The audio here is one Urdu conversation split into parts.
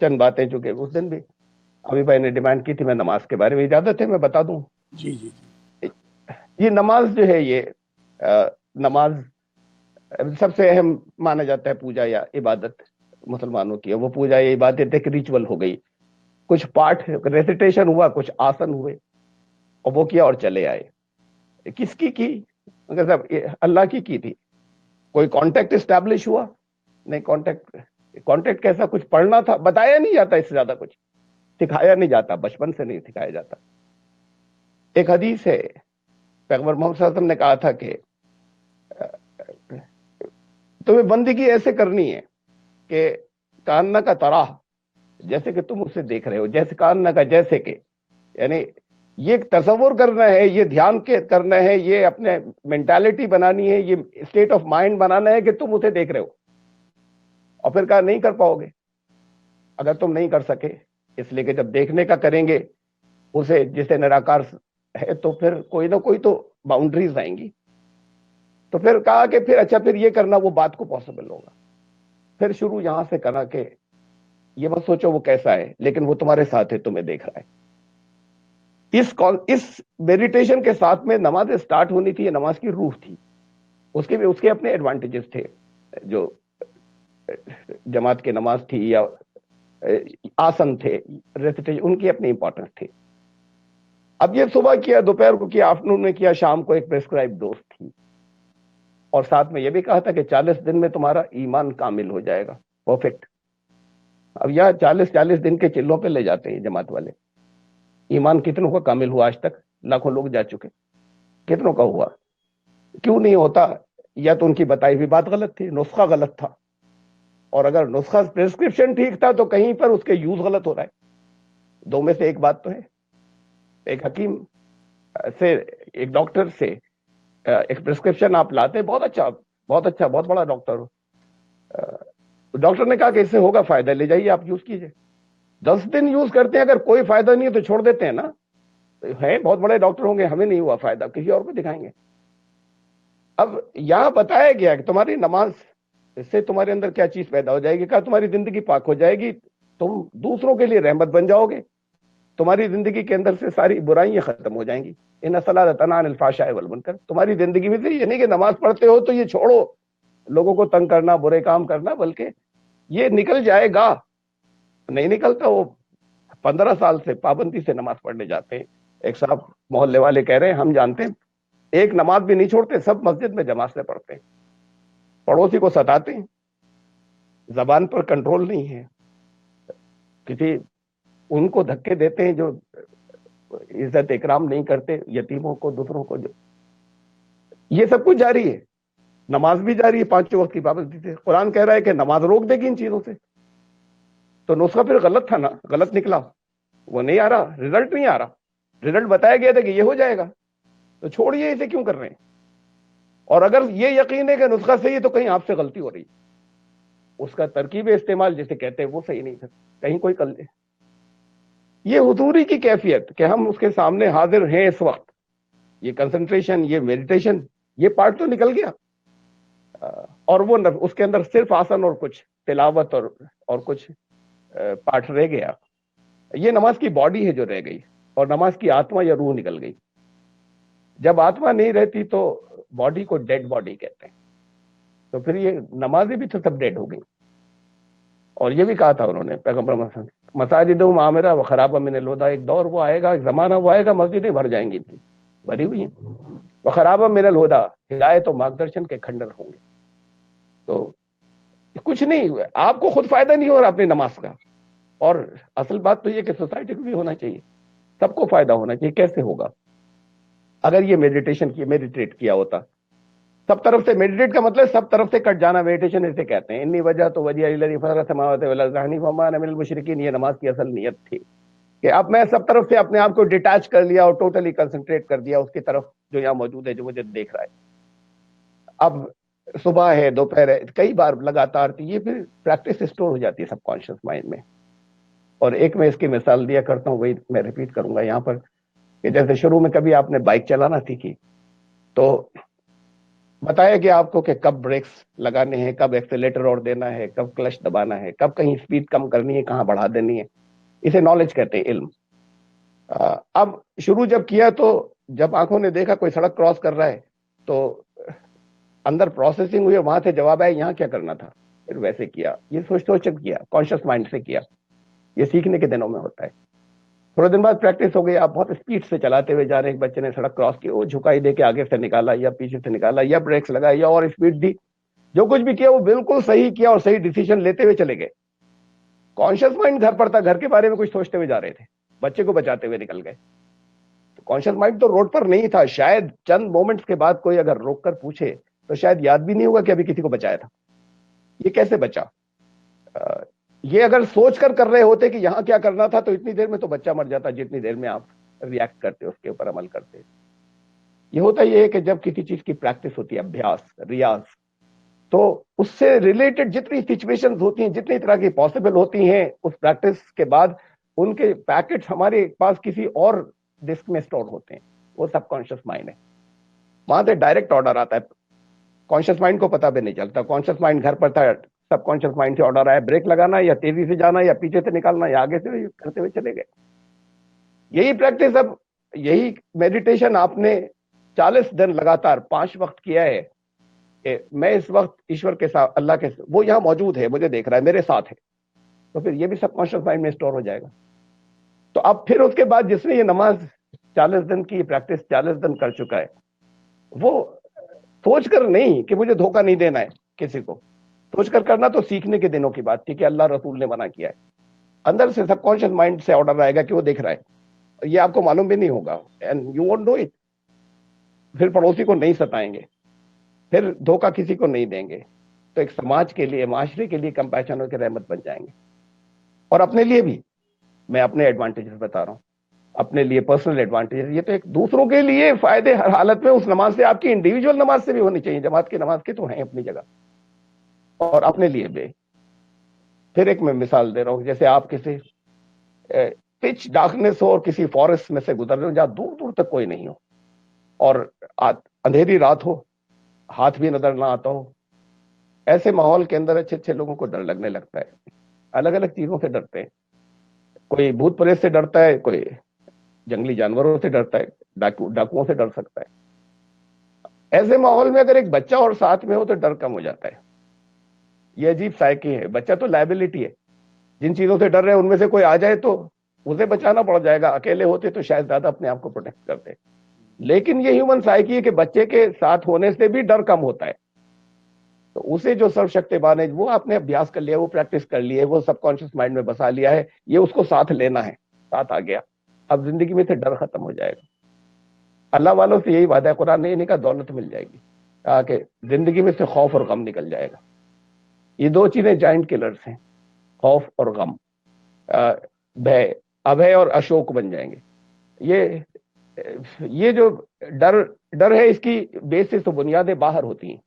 چند باتیں چونکہ اس دن بھی ابھی بھائی نے ڈیمانڈ کی تھی، میں نماز کے بارے میں اجازت ہے میں بتا دوں. جی جی یہ نماز جو ہے یہ نماز سب سے اہم مانا جاتا ہے پوجا یا عبادت مسلمانوں کی. وہ پوجا یا عبادت ایک ریچول ہو گئی. کچھ پاٹھ ریسیٹیشن ہوا، کچھ آسن ہوئے اور وہ کیا اور چلے آئے. کس کی مگر صاحب اللہ کی تھی. کوئی کانٹیکٹ اسٹیبلش ہوا نہیں. کانٹیکٹ کیسا؟ کچھ پڑھنا تھا، بتایا نہیں جاتا، اس سے زیادہ کچھ سکھایا نہیں جاتا، بچپن سے نہیں سکھایا جاتا. ایک حدیث ہے، پیغمبر محمد صلی اللہ علیہ وسلم نے کہا تھا کہ تمہیں بندگی ایسے کرنی ہے کہ کاننا کا طرح، جیسے کہ تم اسے دیکھ رہے ہو، جیسے کاننا کا جیسے کہ، یعنی یہ تصور کرنا ہے، یہ دھیان کے کرنا ہے، یہ اپنے مینٹالٹی بنانی ہے، یہ اسٹیٹ آف مائنڈ بنانا ہے کہ تم اسے دیکھ رہے ہو. اور پھر کہا نہیں کر پاؤ گے اگر تم نہیں کر سکے، اس لیے کہ جب دیکھنے کا کریں گے اسے جسے نراکار ہے تو پھر کوئی نہ کوئی تو باؤنڈریز آئیں گی. تو پھر کہا کہ پھر اچھا پھر یہ کرنا وہ بات کو پاسبل ہوگا. پھر شروع یہاں سے کرنا کہ یہ مت سوچو وہ کیسا ہے، لیکن وہ تمہارے ساتھ ہے، تمہیں دیکھ رہا ہے. اس میڈیٹیشن کے ساتھ میں نماز سٹارٹ ہونی تھی. یہ نماز کی روح تھی. اس کے اپنے ایڈوانٹیجز تھے. جو جماعت کی نماز تھی یا آسن تھے، ریسیٹیشن، ان کی اپنی امپورٹنس تھی. اب یہ صبح کیا، دوپہر کو کیا، آفٹرنون میں کیا، شام کو ایک پریسکرائب ڈوز تھی. اور ساتھ میں یہ بھی کہا تھا کہ 40 دن میں تمہارا ایمان کامل ہو جائے گا، پرفیکٹ. اب یہاں 40 دن کے چلوں پہ لے جاتے ہیں جماعت والے. ایمان کتنوں کا کامل ہوا آج تک؟ لاکھوں لوگ جا چکے، کتنوں کا ہوا؟ کیوں نہیں ہوتا؟ یا تو ان کی بتائی ہوئی بات غلط تھی، نسخہ غلط تھا. اور اگر نسخہ پرسکرپشن ٹھیک تھا تو کہیں پر اس کے یوز غلط ہو رہا ہے. دو میں سے ایک بات تو ہے. ایک حکیم سے، ایک ڈاکٹر سے ایک پرسکرپشن آپ لاتے، بہت اچھا بہت بڑا ڈاکٹر، ڈاکٹر نے کہا کہ اس سے ہوگا فائدہ، لے جائیے آپ یوز کیجئے. 10 دن یوز کرتے ہیں، اگر کوئی فائدہ نہیں ہے تو چھوڑ دیتے ہیں نا. ہے بہت بڑے ڈاکٹر ہوں گے، ہمیں نہیں ہوا فائدہ، کسی اور کو دکھائیں گے. اب یہاں بتایا گیا کہ تمہاری نماز سے تمہارے اندر کیا چیز پیدا ہو جائے گی. کہا تمہاری زندگی پاک ہو جائے گی، تم دوسروں کے لیے رحمت بن جاؤ گے، تمہاری زندگی کے اندر سے ساری برائیاں ختم ہو جائیں گی. ان الصلاۃ تنہی عن الفحشاء والمنکر. تمہاری زندگی میں سے یہ نہیں کہ نماز پڑھتے ہو تو یہ چھوڑو لوگوں کو تنگ کرنا، برے کام کرنا، بلکہ یہ نکل جائے گا. نہیں نکلتا. وہ 15 سال سے پابندی سے نماز پڑھنے جاتے ہیں. ایک صاحب محلے والے کہہ رہے ہیں ہم جانتے ہیں ایک نماز بھی نہیں چھوڑتے، سب مسجد میں جماعت سے پڑھتے ہیں. پڑوسی کو ستاتے ہیں، زبان پر کنٹرول نہیں ہے، کسی ان کو دھکے دیتے ہیں جو عزت اکرام نہیں کرتے، یتیموں کو، دوسروں کو. یہ سب کچھ جاری ہے. نماز بھی جاری ہے 5 وقت کی پابندی سے. قرآن کہہ رہا ہے کہ نماز روک دے گی ان چیزوں سے. تو نسخہ پھر غلط تھا نا، غلط نکلا. وہ نہیں آ رہا، رزلٹ نہیں آ رہا. رزلٹ بتایا گیا تھا کہ یہ ہو جائے گا، تو چھوڑیے اسے کیوں کر رہے ہیں. اور اگر یہ یقین ہے کہ نسخہ صحیح ہے تو کہیں آپ سے غلطی ہو رہی ہے. اس کا ترکیب استعمال جسے کہتے ہیں وہ صحیح نہیں تھا، کہیں کوئی کر لے. یہ حضوری کی کیفیت کہ ہم اس کے سامنے حاضر ہیں اس وقت، یہ کنسنٹریشن، یہ میڈیٹیشن، یہ پارٹ تو نکل گیا. اور وہ اس کے اندر صرف آسن اور کچھ تلاوت اور کچھ پارٹ رہ گیا. یہ نماز کی باڈی ہے جو رہ گئی، اور نماز کی آتما یا روح نکل گئی. جب آتما نہیں رہتی تو باڈی کو ڈیڈ باڈی کہتے ہیں. تو پھر یہ نمازیں بھی تو سب ڈیڈ ہو گئی. اور یہ بھی کہا تھا انہوں نے پیغمبر مساجدہم عامرہ و خرابہ من الہدی. ایک دور وہ آئے گا، ایک زمانہ وہ آئے گا، مسجدیں بھر جائیں گی، بھری ہوئی ہیں. وخرابہ من الہدی، ہدایت و مارگدرشن کے کھنڈر ہوں گے. تو کچھ نہیں، آپ کو خود فائدہ نہیں ہو رہا اپنی نماز کا. اور اصل بات تو یہ کہ سوسائٹی کو بھی ہونا چاہیے، سب کو فائدہ ہونا چاہیے. کیسے ہوگا؟ اگر یہ میڈیٹیٹ کیا ہوتا سب طرف سے. میڈیٹیٹ کا مطلب سب طرف سے کٹ جانا، میڈیٹیشن اسے کہتے ہیں. انی وجہ تو وجہ الذی فطر السماوات والارض حنیفا وما انا من المشرکین. یہ نماز کی اصل نیت تھی کہ اب میں سب طرف سے اپنے آپ کو ڈیٹیچ کر لیا اور ٹوٹلی کنسنٹریٹ کر دیا اس کی طرف جو یہاں موجود ہے، جو مجھے دیکھ رہا ہے. اب صبح ہے، دوپہر ہے، کئی بار لگاتار تھی، یہ پھر پریکٹس اسٹور ہو جاتی ہے سب کانشیس مائنڈ میں. اور ایک میں اس کی مثال دیا کرتا ہوں، وہی میں ریپیٹ کروں گا یہاں پر، کہ جیسے شروع میں کبھی آپ نے بائک چلانا سیکھی تو بتایا گیا آپ کو کہ کب بریکس لگانے ہیں، کب ایکسیلیٹر اور دینا ہے، کب کلچ دبانا ہے، کب کہیں اسپیڈ کم کرنی ہے، کہاں بڑھا دینی ہے. اسے نالج کہتے ہیں، علم. اب شروع جب کیا تو جب آنکھوں نے دیکھا کوئی سڑک کراس کر رہا ہے تو اندر پروسیسنگ ہوئی، وہاں سے جواب آیا یہاں کیا کرنا تھا، پھر ویسے کیا. یہ سوچ سوچ کیا، کانشیس مائنڈ سے کیا. یہ سیکھنے کے دنوں میں ہوتا ہے. تھوڑے دن بعد پریکٹس ہو گئی، آپ بہت اسپیڈ سے چلاتے ہوئے جا رہے ہیں، ایک بچے نے سڑک کراس کی، وہ جھکائی دے کے آگے سے نکالا یا پیچھے سے نکالا یا بریکس لگا یا اور اسپیڈ دی. جو کچھ بھی کیا وہ بالکل صحیح کیا اور صحیح ڈیسیژن لیتے ہوئے چلے گئے. کانشیس مائنڈ گھر پر تھا، گھر کے بارے میں کچھ سوچتے ہوئے جا رہے تھے، بچے کو بچاتے ہوئے نکل گئے. کانشیس مائنڈ تو روڈ پر نہیں تھا. شاید چند مومنٹس کے بعد کوئی اگر روک کر پوچھے تو شاید یاد بھی نہیں ہوگا کہ ابھی کسی کو بچایا تھا. یہ کیسے بچا؟ یہ اگر سوچ کر رہے ہوتے کہ یہاں کیا کرنا تھا تو اتنی دیر میں تو بچہ مر جاتا، جتنی دیر میں آپ ریئیکٹ کرتے، اس کے اوپر عمل کرتے. یہ ہوتا یہ ہے کہ جب کسی چیز کی پریکٹس ہوتی ہے، ابھیاس، ریاض، تو اس سے ریلیٹڈ جتنی سچویشن ہوتی ہیں، جتنی طرح کی پاسبل ہوتی ہیں، اس پریکٹس کے بعد ان کے پیکٹس ہمارے پاس کسی اور ڈسک میں اسٹور ہوتے ہیں. وہ سب کانشیس مائنڈ ہے. وہاں سے ڈائریکٹ آرڈر آتا ہے. کانشیس مائنڈ کو پتا بھی نہیں چلتا. کانشیس مائنڈ گھر پر تھا، سب کانشیس مائنڈ سے آرڈر آیا، بریک لگانا یا تیزی سے جانا یا پیچھے سے نکالنا یا آگے سے کرتے ہوئے چلے گئے. یہی پریکٹس، اب یہی میڈیٹیشن آپ نے 40 دن لگاتار 5 وقت کیا ہے کہ میں اس وقت ایشور کے ساتھ، اللہ کے ساتھ، وہ یہاں موجود ہے، مجھے دیکھ رہا ہے، میرے ساتھ ہے. تو پھر یہ بھی سب کانشیس مائنڈ میں اسٹور ہو جائے گا. تو اب پھر اس کے بعد جس نے یہ نماز 40 دن کی پریکٹس 40 دن کر چکا ہے، وہ سوچ کر نہیں کہ مجھے دھوکہ نہیں دینا ہے کسی کو، سوچ کر کرنا تو سیکھنے کے دنوں کی بات تھی کہ اللہ رسول نے منع کیا ہے. اندر سے سب کانشیس مائنڈ سے آرڈر آئے گا کہ وہ دیکھ رہا ہے. یہ آپ کو معلوم بھی نہیں ہوگا، and you won't do it. پھر پڑوسی کو نہیں ستائیں گے، پھر دھوکہ کسی کو نہیں دیں گے. تو ایک سماج کے لیے، معاشرے کے لیے کمپیشن کے رحمت بن جائیں گے. اور اپنے لیے بھی، میں اپنے ایڈوانٹیجز بتا رہا ہوں، اپنے لیے پرسنل ایڈوانٹیجز. یہ تو ایک دوسروں کے لیے فائدے ہر حالت میں اس نماز سے، آپ کی انڈیویجول نماز سے بھی ہونی چاہیے. جماعت کی نماز کے تو ہیں اپنی جگہ، اور اپنے لیے بھی. پھر ایک میں مثال دے رہا ہوں، جیسے آپ کسی پچ ڈارکنیس ہو اور کسی فارسٹ میں سے گزر رہے ہو جہاں دور دور تک کوئی نہیں ہو، اور اندھیری رات ہو، ہاتھ بھی نظر نہ آتا ہو. ایسے ماحول کے اندر اچھے اچھے لوگوں کو ڈر لگنے لگتا ہے. الگ الگ چیزوں سے ڈرتے ہیں. کوئی بھوت پریت سے ڈرتا ہے، کوئی جنگلی جانوروں سے ڈرتا ہے، ڈاکوؤں سے ڈر سکتا ہے. ایسے ماحول میں اگر ایک بچہ اور ساتھ میں ہو تو ڈر کم ہو جاتا ہے. یہ عجیب سائیکی ہے. بچہ تو لائبلٹی ہے. جن چیزوں سے ڈر رہے ہیں ان میں سے کوئی آ جائے تو اسے بچانا پڑ جائے گا. اکیلے ہوتے تو شاید زیادہ اپنے آپ کو پروٹیکٹ کرتے. لیکن یہ ہیومن سائیکی ہے کہ بچے کے ساتھ ہونے سے بھی ڈر کم ہوتا ہے. تو اسے جو سرو شکتی بان ہے، وہ آپ نے ابھیاس کر لیا، وہ پریکٹس کر لی ہے، وہ سب کانشیس مائنڈ میں بسا لیا ہے. یہ اس کو ساتھ لینا ہے، ساتھ آ گیا. اب زندگی میں سے ڈر ختم ہو جائے گا. اللہ والوں سے یہی وعدہ ہے، قرآن نے نہیں کہا دولت مل جائے گی، کہا کہ زندگی میں سے خوف اور غم نکل جائے گا. یہ دو چیزیں جائنٹ کلرز ہیں، خوف اور غم. بھے، ابھے اور اشوک بن جائیں گے. یہ جو ڈر ہے، اس کی بیسس تو بنیادیں باہر ہوتی ہیں،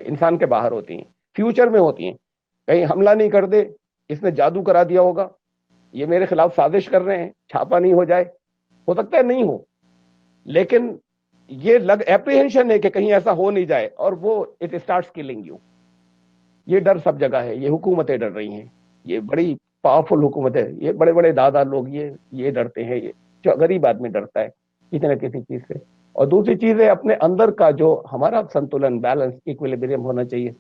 انسان کے باہر ہوتی ہیں، فیوچر میں ہوتی ہیں. کہیں حملہ نہیں کر دے، اس نے جادو کرا دیا ہوگا، یہ میرے خلاف سازش کر رہے ہیں، چھاپا نہیں ہو جائے. ہو سکتا ہے نہیں ہو، لیکن یہ اپریہنشن ہے کہ کہیں ایسا ہو نہیں جائے، اور وہ اٹ اسٹارٹس کلنگ یو. یہ ڈر سب جگہ ہے. یہ حکومتیں ڈر رہی ہیں، یہ بڑی پاورفل حکومت ہے، یہ بڑے بڑے دادا لوگ یہ ڈرتے ہیں. یہ جو غریب آدمی ڈرتا ہے کسی نہ کسی چیز سے. اور دوسری چیز ہے اپنے اندر کا جو ہمارا سنتولن، بیلنس، ایکویلیبریم ہونا چاہیے،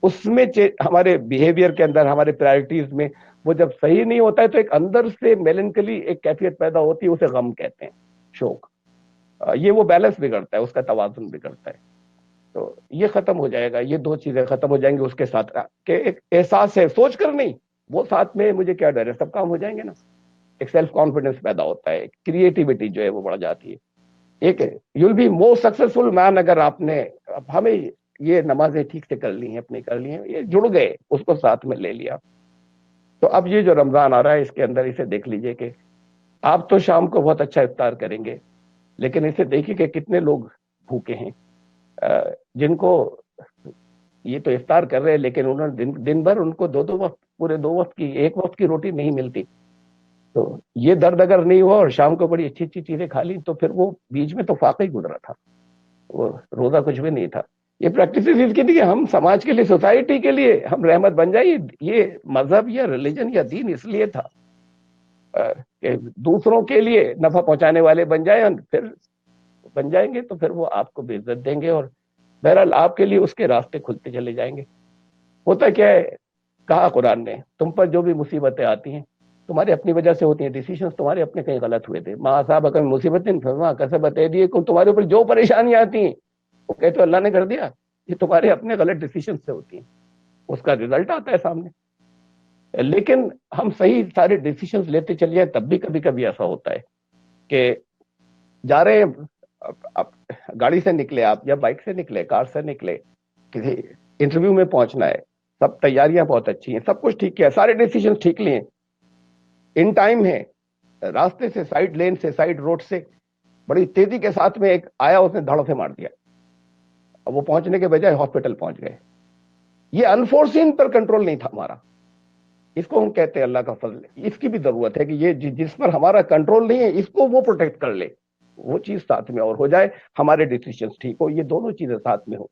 اس میں ہمارے بیہیویئر کے اندر، ہمارے پرائرٹیز میں وہ جب صحیح نہیں ہوتا ہے تو ایک اندر سے میلنکلی ایک کیفیت پیدا ہوتی ہے، اسے غم کہتے ہیں، شوق. یہ وہ بیلنس بگڑتا ہے، اس کا توازن بگڑتا ہے. تو یہ ختم ہو جائے گا. یہ دو چیزیں ختم ہو جائیں گی اس کے ساتھ کہ ایک احساس ہے، سوچ کر نہیں، وہ ساتھ میں مجھے کیا ڈر ہے، سب کام ہو جائیں گے نا. ایک سیلف کانفیڈنس پیدا ہوتا ہے، کریٹیوٹی جو ہے وہ بڑھ جاتی ہے. ایک you will be more successful man اگر آپ نے، ہمیں یہ نمازیں ٹھیک سے کر لی ہیں، اپنی کر لی ہیں، یہ جڑ گئے، اس کو ساتھ میں لے لیا. تو اب یہ جو رمضان آ رہا ہے، اس کے اندر اسے دیکھ لیجئے کہ آپ تو شام کو بہت اچھا افطار کریں گے، لیکن اسے دیکھیے کہ کتنے لوگ بھوکے ہیں، جن کو یہ تو افطار کر رہے ہیں لیکن انہوں نے دن بھر ان کو دو وقت، پورے 2 وقت کی، 1 وقت کی روٹی نہیں ملتی. تو یہ درد اگر نہیں ہوا اور شام کو بڑی اچھی اچھی چیزیں کھا لی تو پھر وہ بیچ میں تو فاقہ ہی گزرا تھا. وہ روزہ کچھ بھی نہیں تھا. یہ پریکٹسز اس کی تھی کہ ہم سماج کے لیے، سوسائٹی کے لیے ہم رحمت بن جائیں. یہ مذہب یا ریلیجن یا دین اس لیے تھا کہ دوسروں کے لیے نفع پہنچانے والے بن جائیں. پھر بن جائیں گے تو پھر وہ آپ کو بھی عزت دیں گے، اور بہرحال آپ کے لیے اس کے راستے کھلتے چلے جائیں گے. ہوتا کیا ہے، کہا قرآن نے تم پر جو بھی مصیبتیں آتی ہیں تمہاری اپنی وجہ سے ہوتی ہیں، ڈیسیشنز تمہارے اپنے کہیں غلط ہوئے تھے. ما اصابک من مصیبت فبما کسبت ایدیکم، تمہارے اوپر جو پریشانیاں آتی ہیں وہ کہتے اللہ نے کر دیا، یہ تمہارے اپنے غلط ڈیسیشن سے ہوتی ہیں، اس کا رزلٹ آتا ہے سامنے. لیکن ہم صحیح سارے ڈیسیشنز لیتے چل جائیں تب بھی کبھی کبھی ایسا ہوتا ہے کہ جا رہے ہیں گاڑی سے نکلے آپ یا بائک سے نکلے، کار سے نکلے، کسی انٹرویو میں پہنچنا ہے، سب تیاریاں بہت اچھی ہیں، سب کچھ ٹھیک کیا، سارے ڈیسیجن ٹھیک لیے، ان ٹائم ہے، راستے سے سائڈ لین سے سائڈ روڈ سے بڑی تیزی کے ساتھ میں ایک آیا، اس نے دھڑ سے مار دیا. اب وہ پہنچنے کے بجائے ہاسپٹل پہنچ گئے. یہ انفورسین پر کنٹرول نہیں تھا ہمارا. اس کو ہم کہتے ہیں اللہ کا فضل. اس کی بھی ضرورت ہے کہ یہ جس پر ہمارا کنٹرول نہیں ہے اس کو وہ پروٹیکٹ کر لے، وہ چیز ساتھ میں اور ہو جائے، ہمارے ڈیسیشنز ٹھیک ہو، یہ دونوں چیزیں ساتھ میں ہو.